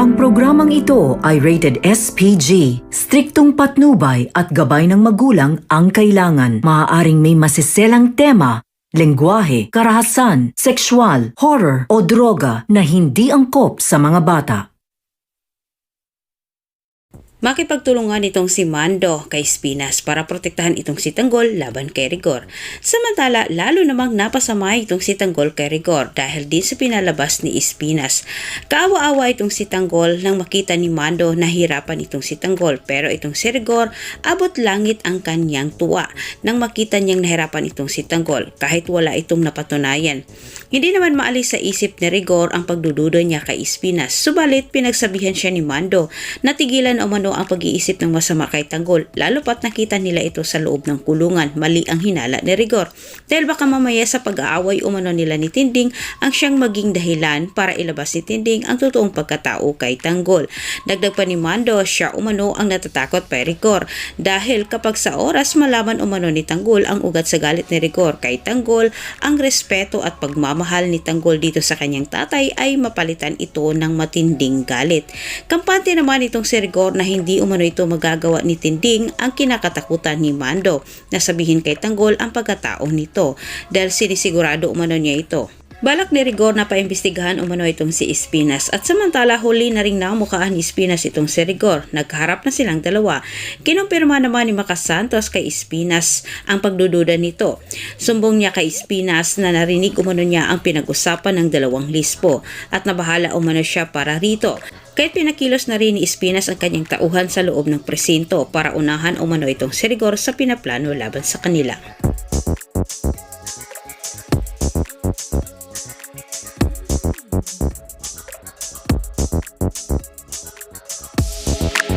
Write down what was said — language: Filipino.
Ang programang ito ay rated SPG. Striktong patnubay at gabay ng magulang ang kailangan. Maaaring may masiselang tema, lengguwahe, karahasan, sexual, horror o droga na hindi angkop sa mga bata. Makipagtulungan itong si Mando kay Espinas para protektahan itong si Tanggol laban kay Rigor. Samantala, lalo namang napasama itong si Tanggol kay Rigor dahil din sa pinalabas ni Espinas. Kaawa-awa itong si Tanggol nang makita ni Mando na hirapan itong si Tanggol, pero itong si Rigor abot langit ang kanyang tuwa nang makita niyang nahirapan itong si Tanggol kahit wala itong napatunayan. Hindi naman maalis sa isip ni Rigor ang pagdududa niya kay Espinas, subalit pinagsabihan siya ni Mando na tigilan umano ang pag-iisip ng masama kay Tanggol, lalo pat nakita nila ito sa loob ng kulungan. Mali ang hinala ni Rigor dahil baka mamaya sa pag-aaway umano nila ni Tinding ang siyang maging dahilan para ilabas ni Tinding ang totoong pagkatao kay Tanggol. Dagdag pa ni Mando, siya umano ang natatakot kay Rigor dahil kapag sa oras malaman umano ni Tanggol ang ugat sa galit ni Rigor kay Tanggol, ang respeto at pagmamahal ni Tanggol dito sa kanyang tatay ay mapalitan ito ng matinding galit. Kampante naman itong si Rigor na hindi umano ito magagawa ni Tinding ang kinakatakutan ni Mando na sabihin kay Tanggol ang pagkatao nito dahil sinisigurado umano niya ito. Balak ni Rigor na paimbestigahan umano itong si Espinas at samantala huli na ring namukhaan ni Espinas itong si Rigor. Nagharap na silang dalawa. Kinumpirma naman ni Maca Santos kay Espinas ang pagdududa nito. Sumbong niya kay Espinas na narinig umano niya ang pinag-usapan ng dalawang lispo at nabahala umano siya para rito. Kahit pinakilos na rin ni Espinas ang kanyang tauhan sa loob ng presinto para unahan umano itong si Rigor sa pinaplano laban sa kanila.